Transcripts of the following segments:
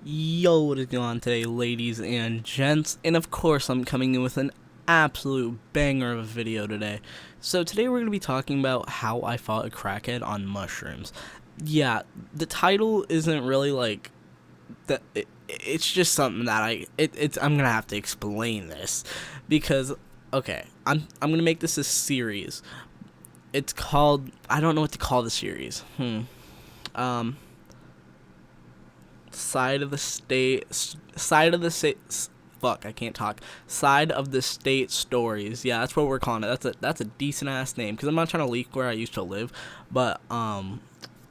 Yo, what is going on today, ladies and gents? And of course, I'm coming in with an absolute banger of a video today. So today we're going to be talking about how I fought a crackhead on mushrooms. Yeah, the title isn't really like that. It's just something that I'm gonna have to explain this because okay, I'm gonna make this a series. It's called, I don't know what to call the series. Um side of the state fuck, I can't talk. Side of the state stories. Yeah, that's what we're calling it. That's a decent ass name because I'm not trying to leak where I used to live, but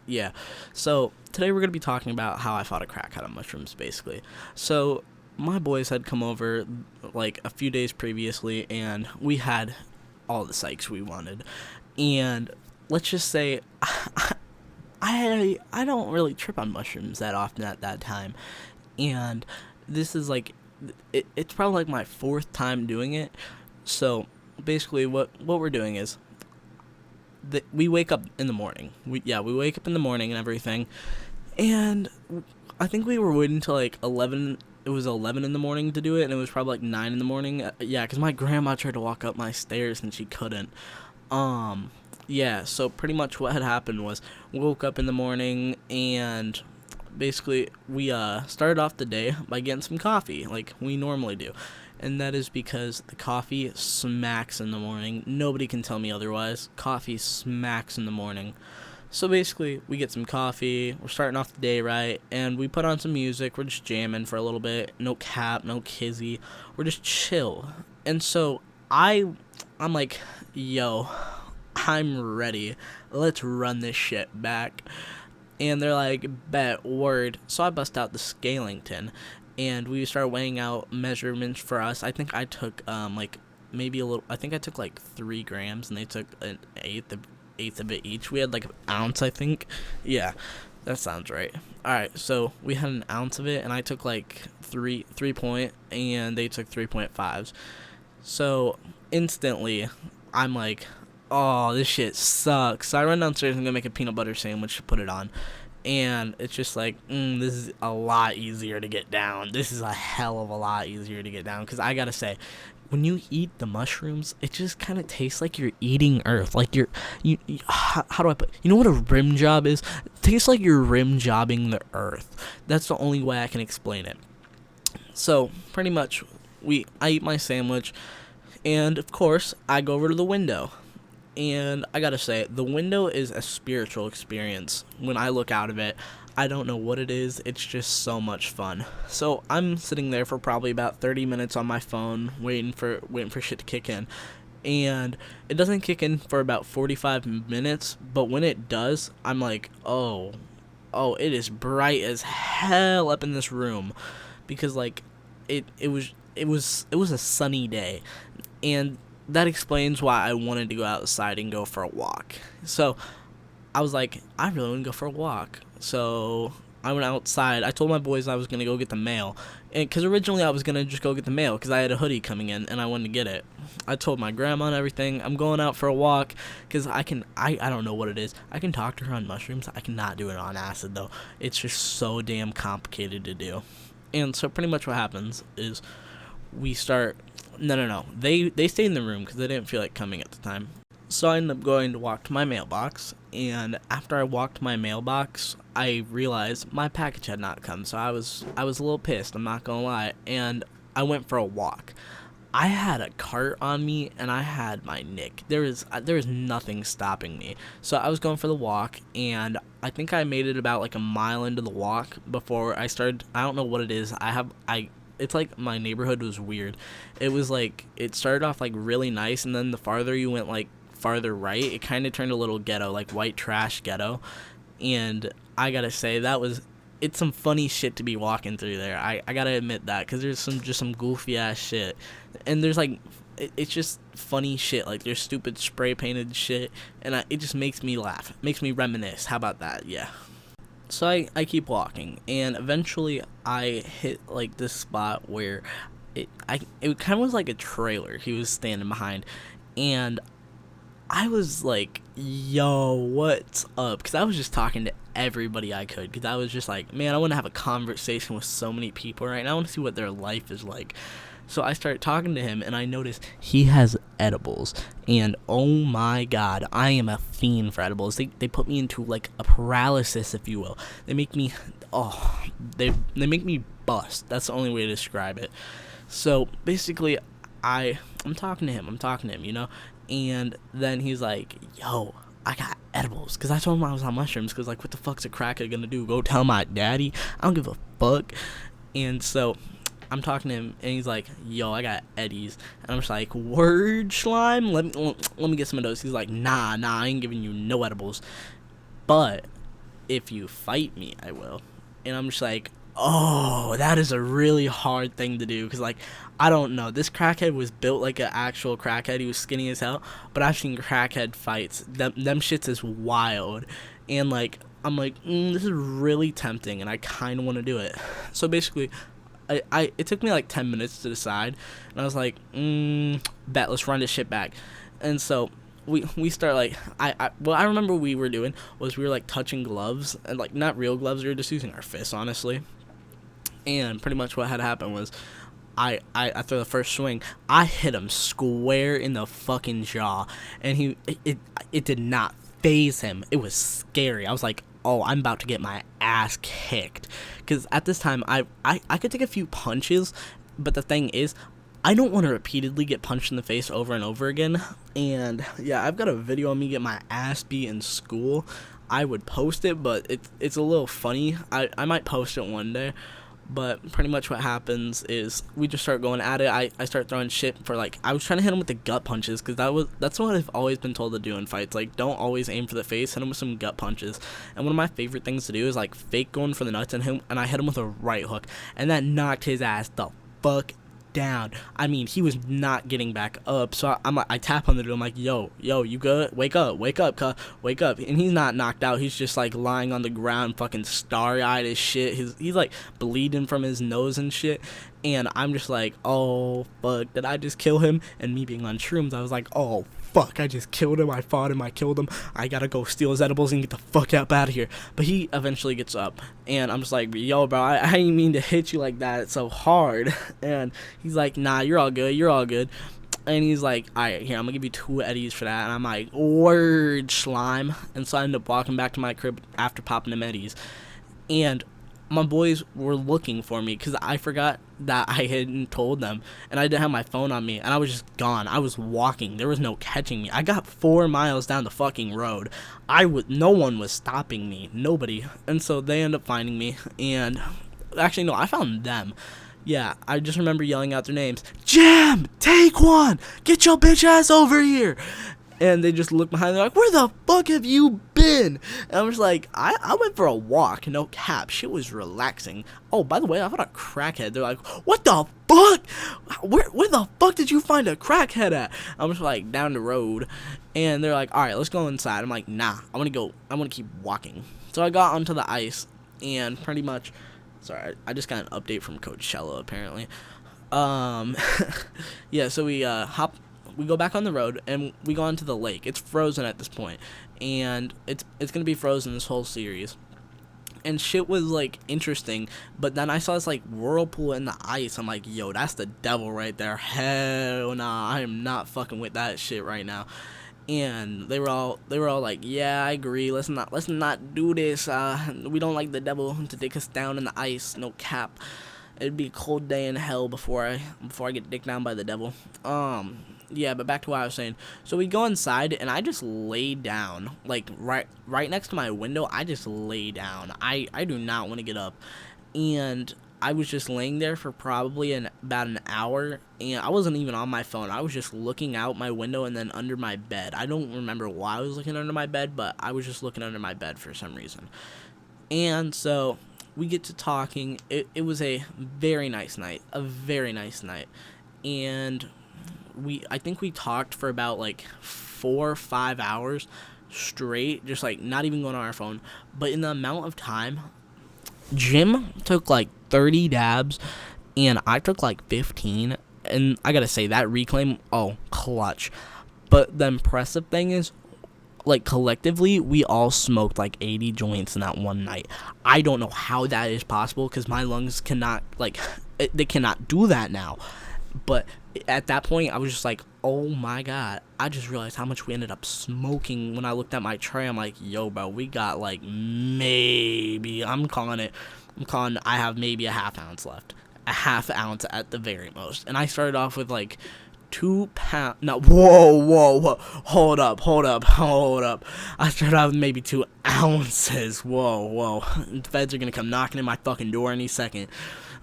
yeah. So today we're gonna be talking about how I fought a crackhead on mushrooms, basically. So my boys had come over like a few days previously, and we had all the psychs we wanted. And let's just say I don't really trip on mushrooms that often at that time, and this is like it's probably like my fourth time doing it. So basically, what we're doing is that we wake up in the morning. We wake up in the morning and everything, and I think we were waiting till like 11. It was 11 in the morning to do it, and it was probably like 9 in the morning. Yeah, because my grandma tried to walk up my stairs and she couldn't. Yeah, so pretty much what had happened was we woke up in the morning and basically we started off the day by getting some coffee like we normally do. And that is because the coffee smacks in the morning. Nobody can tell me otherwise. Coffee smacks in the morning. So basically, we get some coffee, we're starting off the day right, and we put on some music, we're just jamming for a little bit, no cap, no kizzy, we're just chill. And so I'm like, yo, I'm ready. Let's run this shit back. And they're like, bet, word. So I bust out the scaling tin, and we started weighing out measurements for us. I think I took like maybe a little. I think I took like 3 grams, and they took an eighth of it each. We had like an ounce, I think. Yeah, that sounds right. All right, so we had an ounce of it, and I took like 3 point, and they took 3.5s. So instantly, I'm like, oh, this shit sucks. So I run downstairs and go make a peanut butter sandwich to put it on. And it's just like, this is a lot easier to get down. This is a hell of a lot easier to get down. Because I gotta say, when you eat the mushrooms, it just kind of tastes like you're eating earth. Like how do I put, you know what a rim job is? It tastes like you're rim jobbing the earth. That's the only way I can explain it. So pretty much, I eat my sandwich. And of course, I go over to the window. And I gotta say, the window is a spiritual experience. When I look out of it, I don't know what it is. It's just so much fun. So I'm sitting there for probably about 30 minutes on my phone, waiting for shit to kick in. And it doesn't kick in for about 45 minutes, but when it does, I'm like, oh, it is bright as hell up in this room, because like it was a sunny day, and that explains why I wanted to go outside and go for a walk. So I was like, I really want to go for a walk. So I went outside. I told my boys I was going to go get the mail. Because originally I was going to just go get the mail because I had a hoodie coming in and I wanted to get it. I told my grandma and everything, I'm going out for a walk because I don't know what it is. I can talk to her on mushrooms. I cannot do it on acid though. It's just so damn complicated to do. And so pretty much what happens is we start... No. They stayed in the room because they didn't feel like coming at the time. So I ended up going to walk to my mailbox, and after I walked to my mailbox, I realized my package had not come. So I was a little pissed, I'm not gonna lie, and I went for a walk. I had a cart on me, and I had my Nick. There was nothing stopping me. So I was going for the walk, and I think I made it about like a mile into the walk before I started. I don't know what it is. It's like my neighborhood was weird. It was like, it started off like really nice, and then the farther you went, like farther right, it kind of turned a little ghetto, like white trash ghetto. And I gotta say, it's some funny shit to be walking through there. I gotta admit that, because there's some goofy ass shit, and there's like, it's just funny shit. Like there's stupid spray painted shit, and it just makes me laugh, makes me reminisce. How about that? Yeah. So I keep walking, and eventually I hit like this spot where it kind of was like a trailer he was standing behind, and I was like, yo, what's up? Because I was just talking to everybody I could, because I was just like, man, I want to have a conversation with so many people right now. I want to see what their life is like. So I started talking to him, and I noticed he has edibles. And oh my god, I am a fiend for edibles. They put me into like a paralysis, if you will. They make me, they make me bust. That's the only way to describe it. So basically, I'm talking to him, you know? And then he's like, yo, I got edibles. Because I told him I was on mushrooms. Because, like, what the fuck's a crackhead gonna do? Go tell my daddy? I don't give a fuck. And so I'm talking to him, and he's like, yo, I got eddies. And I'm just like, word, slime? Let me get some of those. He's like, nah, I ain't giving you no edibles. But if you fight me, I will. And I'm just like, oh, that is a really hard thing to do. Because, like, I don't know. This crackhead was built like an actual crackhead. He was skinny as hell. But I've seen crackhead fights. Them shits is wild. And, like, I'm like, this is really tempting. And I kind of want to do it. So, basically, it took me, like, 10 minutes to decide. And I was like, bet, let's run this shit back. And so we start, like, what I remember we were doing was we were, like, touching gloves. And, like, not real gloves. We were just using our fists, honestly. And pretty much what had happened was I throw the first swing. I hit him square in the fucking jaw. And it did not faze him. It was scary. I was like, oh, I'm about to get my ass kicked. Because at this time, I could take a few punches. But the thing is, I don't want to repeatedly get punched in the face over and over again. And yeah, I've got a video of me get my ass beat in school. I would post it, but it's a little funny. I might post it one day. But pretty much what happens is we just start going at it. I start throwing shit for, like, I was trying to hit him with the gut punches, because that's what I've always been told to do in fights. Like, don't always aim for the face, hit him with some gut punches. And one of my favorite things to do is, like, fake going for the nuts, and I hit him with a right hook, and that knocked his ass the fuck down. I mean, he was not getting back up. So I tap on the dude. I'm like, yo, you good? Wake up, cuh, wake up. And he's not knocked out. He's just, like, lying on the ground, fucking starry-eyed as shit. He's like bleeding from his nose and shit. And I'm just like, oh fuck, did I just kill him? And me being on shrooms, I was like, oh fuck, I just killed him. I fought him. I killed him. I gotta go steal his edibles and get the fuck out of here. But he eventually gets up, and I'm just like, yo, bro, I didn't mean to hit you like that. It's so hard. And he's like, nah, you're all good. And he's like, all right, here, I'm gonna give you 2 eddies for that. And I'm like, word, slime. And so I end up walking back to my crib after popping them eddies. And my boys were looking for me because I forgot that I hadn't told them, and I didn't have my phone on me, and I was just gone. I was walking. There was no catching me. I got 4 miles down the fucking road. No one was stopping me. Nobody. And so they ended up finding me, and actually, no, I found them. Yeah, I just remember yelling out their names. Jam! Take one! Get your bitch ass over here! And they just look behind. They're like, where the fuck have you been? And I was like, I went for a walk. No cap. Shit was relaxing. Oh, by the way, I found a crackhead. They're like, what the fuck? Where the fuck did you find a crackhead at? I was like, down the road. And they're like, all right, let's go inside. I'm like, nah, I want to keep walking. So I got onto the ice, and pretty much, sorry, I just got an update from Coachella, apparently. Yeah, so we go back on the road, and we go onto the lake. It's frozen at this point, and it's gonna be frozen this whole series. And shit was, like, interesting, but then I saw this, like, whirlpool in the ice. I'm like, yo, that's the devil right there. Hell nah, I am not fucking with that shit right now. And they were all like, yeah, I agree. Let's not do this. We don't like the devil to take us down in the ice. No cap. It'd be a cold day in hell before I get dicked down by the devil. Yeah, but back to what I was saying. So we go inside, and I just lay down, like, right next to my window. I just lay down. I do not want to get up. And I was just laying there for probably about an hour, and I wasn't even on my phone. I was just looking out my window and then under my bed. I don't remember why I was looking under my bed, but I was just looking under my bed for some reason. And so we get to talking. It was a very nice night. And I think we talked for about, like, 4 or 5 hours straight, just, like, not even going on our phone. But in the amount of time, Jim took, like, 30 dabs, and I took, like, 15. And I gotta say, that reclaim, oh, clutch. But the impressive thing is, like collectively, we all smoked like 80 joints in that one night. I don't know how that is possible because my lungs cannot they cannot do that now. But at that point, I was just like, oh my god, I just realized how much we ended up smoking. When I looked at my tray, I'm like, yo, bro, we got like maybe, I have maybe a half ounce left. A half ounce at the very most. And I started off with like 2 pounds. No, whoa. Hold up. I started out with maybe 2 ounces. Whoa. The feds are gonna come knocking in my fucking door any second.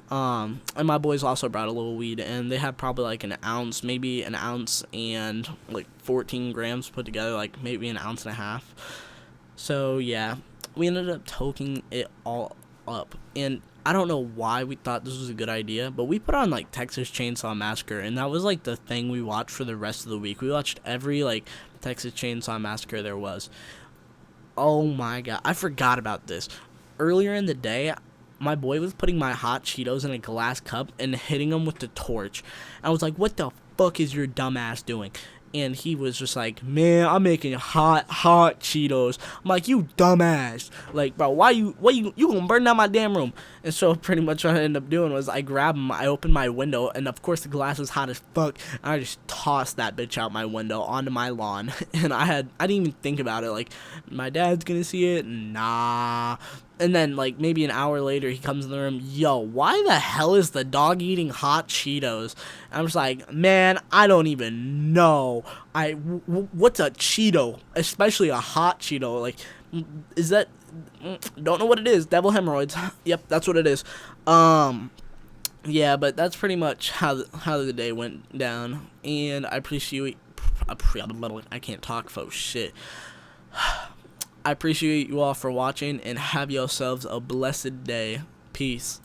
And my boys also brought a little weed, and they had probably like an ounce, maybe an ounce and like 14 grams put together, like maybe an ounce and a half. So yeah, we ended up toking it all up, and I don't know why we thought this was a good idea, but we put on like Texas Chainsaw Massacre, and that was like the thing we watched for the rest of the week. We watched every like Texas Chainsaw Massacre there was. Oh my god, I forgot about this. Earlier in the day, my boy was putting my hot Cheetos in a glass cup and hitting them with the torch. I was like, what the fuck is your dumb ass doing? And he was just like, man, I'm making hot Cheetos. I'm like, you dumbass. Like, bro, why you gonna burn down my damn room? And so pretty much what I ended up doing was I grabbed him, I opened my window, and of course the glass was hot as fuck. And I just tossed that bitch out my window onto my lawn. And I didn't even think about it. Like, my dad's gonna see it? Nah. And then, like, maybe an hour later, he comes in the room, yo, why the hell is the dog eating hot Cheetos? And I'm just like, man, I don't even know. What's a Cheeto? Especially a hot Cheeto. Like, is that, don't know what it is. Devil hemorrhoids. Yep, that's what it is. Yeah, but that's pretty much how the day went down. And I can't talk, folks, shit. I appreciate you all for watching, and have yourselves a blessed day. Peace.